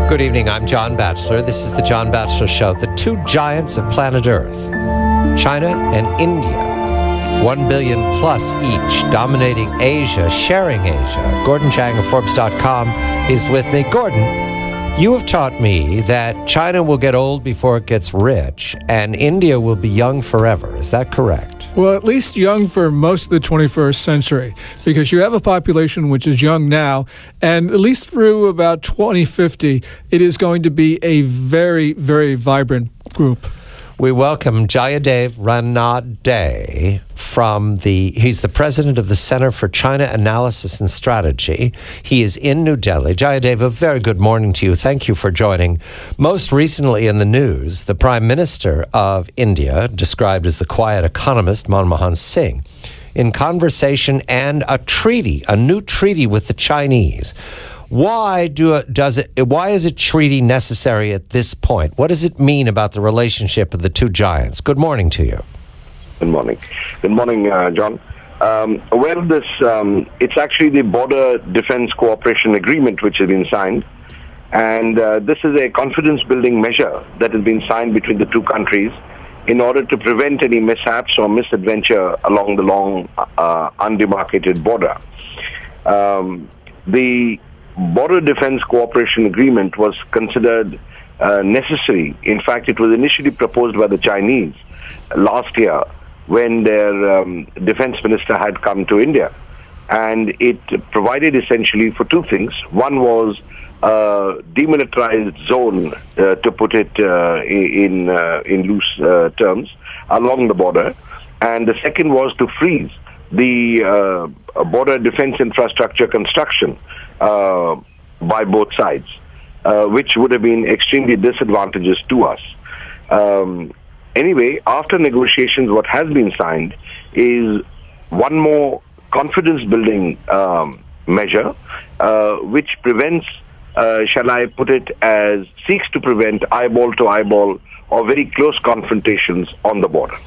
Good evening, I'm John Batchelor. This is the John Batchelor Show. The two giants of planet Earth, China and India, 1 billion plus each, dominating Asia, sharing Asia. Gordon Chang of Forbes.com is with me. Gordon, you have taught me that China will get old before it gets rich, and India will be young forever. Is that correct? Well, at least young for most of the 21st century, because you have a population which is young now, and at least through about 2050, it is going to be a very, very vibrant group. We welcome Jayadev Ranade he's the president of the Center for China Analysis and Strategy. He is in New Delhi. Jayadev, a very good morning to you. Thank you for joining. Most recently in the news, the Prime Minister of India, described as the quiet economist, Manmohan Singh, in conversation and a new treaty with the Chinese. Why is a treaty necessary at this point? What does it mean about the relationship of the two giants? Good morning to you. Good morning. Good morning, John. It's actually the Border Defense Cooperation Agreement which has been signed. And this is a confidence-building measure that has been signed between the two countries in order to prevent any mishaps or misadventure along the long, undemarcated border. The Border Defense Cooperation Agreement was considered necessary. In fact, it was initially proposed by the Chinese last year when their defense minister had come to India. And it provided essentially for two things. One was a demilitarized zone, to put it in loose terms, along the border. And the second was to freeze the border defense infrastructure construction by both sides, which would have been extremely disadvantageous to us. Anyway, after negotiations, what has been signed is one more confidence-building measure, which prevents, shall I put it, seeks to prevent eyeball-to-eyeball or very close confrontations on the border.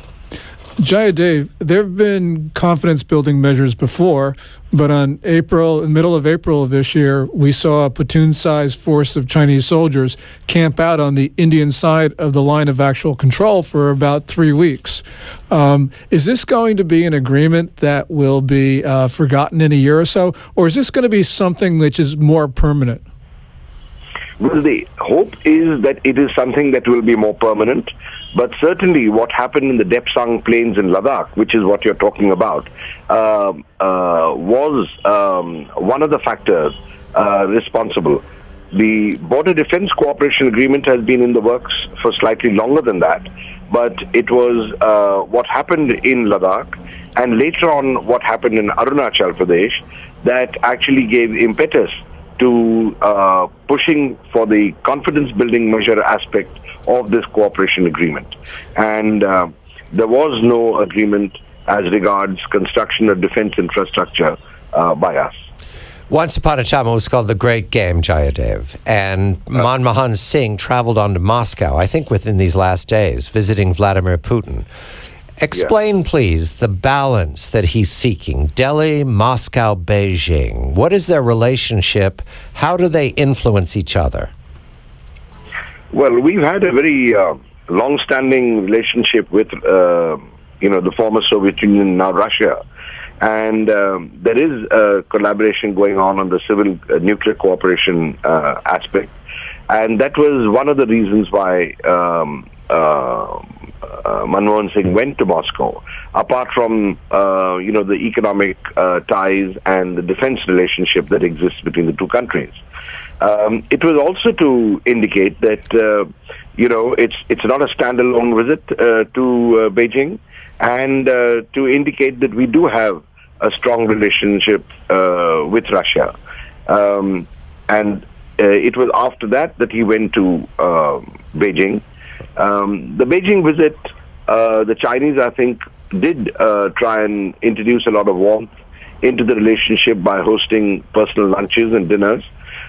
Jayadev, there have been confidence-building measures before, but in the middle of April of this year, we saw a platoon-sized force of Chinese soldiers camp out on the Indian side of the line of actual control for about 3 weeks. Is this going to be an agreement that will be forgotten in a year or so, or is this going to be something which is more permanent? Well, the hope is that it is something that will be more permanent, but certainly what happened in the Depsang Plains in Ladakh, which is what you're talking about, was one of the factors responsible. The Border Defense Cooperation Agreement has been in the works for slightly longer than that, but it was what happened in Ladakh and later on what happened in Arunachal Pradesh that actually gave impetus to pushing for the confidence-building measure aspect of this cooperation agreement. And there was no agreement as regards construction of defense infrastructure by us. Once upon a time, it was called the Great Game, Jayadev, and Manmohan Singh traveled on to Moscow, I think within these last days, visiting Vladimir Putin. Explain, please, the balance that he's seeking. Delhi, Moscow, Beijing. What is their relationship? How do they influence each other? Well, we've had a very long-standing relationship with, the former Soviet Union, now Russia. And there is collaboration going on the civil nuclear cooperation aspect. And that was one of the reasons why Manmohan Singh went to Moscow, apart from the economic ties and the defense relationship that exists between the two countries. It was also to indicate that it's not a standalone visit to Beijing, and to indicate that we do have a strong relationship with Russia. And it was after that he went to Beijing. The Beijing visit, the Chinese, I think, did try and introduce a lot of warmth into the relationship by hosting personal lunches and dinners.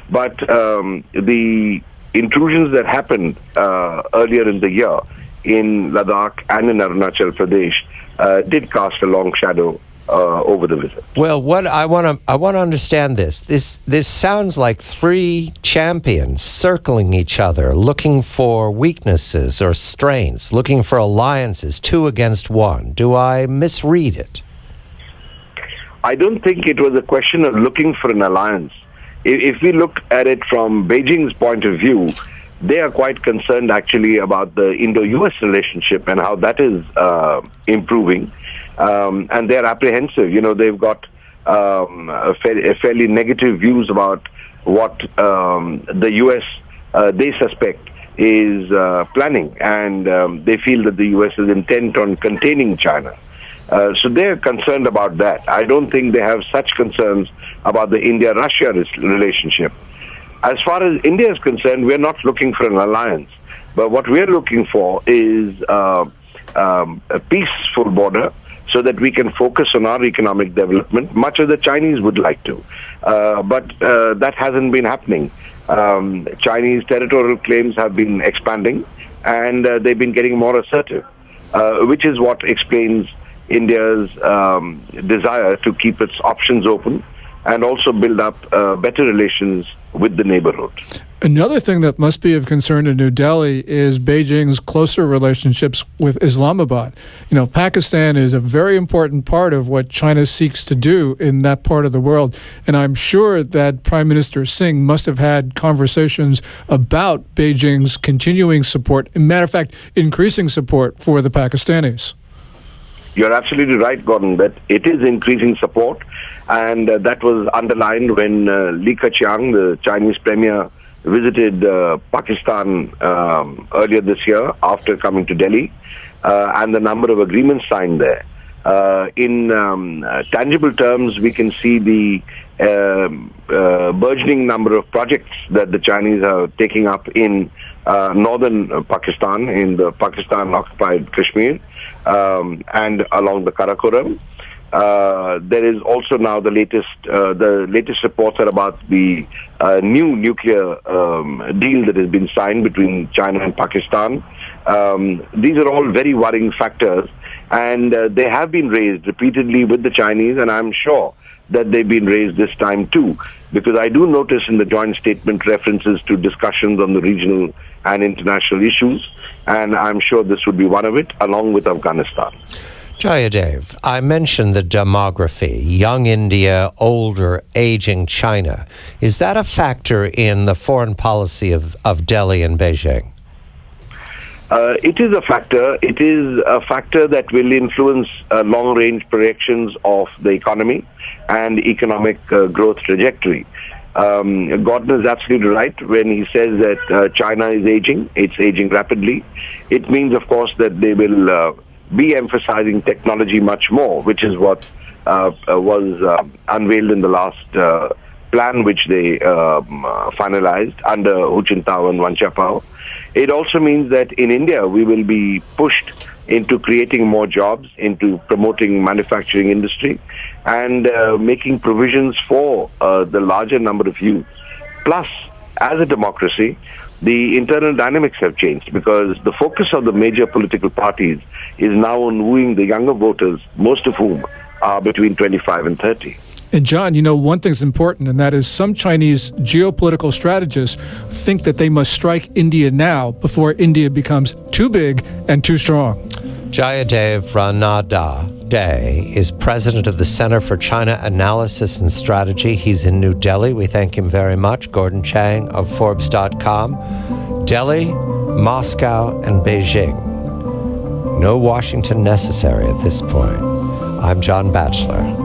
But the intrusions that happened earlier in the year in Ladakh and in Arunachal Pradesh did cast a long shadow over the visit. Well, what I want to understand this sounds like three champions circling each other, looking for weaknesses or strengths, looking for alliances, two against one. Do I misread it? I don't think it was a question of looking for an alliance. If we look at it from Beijing's point of view, they are quite concerned actually about the Indo-US relationship and how that is improving. And they're apprehensive. They've got fairly negative views about what the U.S. They suspect is planning, and they feel that the U.S. is intent on containing China. So they're concerned about that. I don't think they have such concerns about the India-Russia relationship. As far as India is concerned, we're not looking for an alliance, but what we're looking for is a peaceful border, so that we can focus on our economic development, much as the Chinese would like to. But that hasn't been happening. Chinese territorial claims have been expanding, and they've been getting more assertive, which is what explains India's desire to keep its options open and also build up better relations with the neighborhood. Another thing that must be of concern to New Delhi is Beijing's closer relationships with Islamabad. Pakistan is a very important part of what China seeks to do in that part of the world. And I'm sure that Prime Minister Singh must have had conversations about Beijing's continuing support, matter of fact, increasing support for the Pakistanis. You're absolutely right, Gordon, that it is increasing support. And that was underlined when Li Keqiang, the Chinese premier, visited Pakistan earlier this year after coming to Delhi, and the number of agreements signed there. In tangible terms, we can see the burgeoning number of projects that the Chinese are taking up in northern Pakistan, in the Pakistan-occupied Kashmir, and along the Karakoram. There is also now the latest reports are about the new nuclear deal that has been signed between China and Pakistan. These are all very worrying factors, and they have been raised repeatedly with the Chinese, and I'm sure that they've been raised this time too, because I do notice in the joint statement references to discussions on the regional and international issues, and I'm sure this would be one of it, along with Afghanistan. Jayadev, I mentioned the demography, young India, older, aging China. Is that a factor in the foreign policy of Delhi and Beijing? It is a factor. It is a factor that will influence long-range projections of the economy and economic growth trajectory. Gordon is absolutely right when he says that China is aging. It's aging rapidly. It means, of course, that they will be emphasizing technology much more, which is what was unveiled in the last plan, which they finalized under Hu Jintao and Wan Jiabao. It also means that in India, we will be pushed into creating more jobs, into promoting manufacturing industry, and making provisions for the larger number of youth. Plus, as a democracy, the internal dynamics have changed because the focus of the major political parties is now on wooing the younger voters, most of whom are between 25 and 30. And John, one thing's important, and that is some Chinese geopolitical strategists think that they must strike India now before India becomes too big and too strong. Jayadev Ranade is president of the Center for China Analysis and Strategy. He's in New Delhi. We thank him very much. Gordon Chang of Forbes.com. Delhi, Moscow, and Beijing. No Washington necessary at this point. I'm John Batchelor.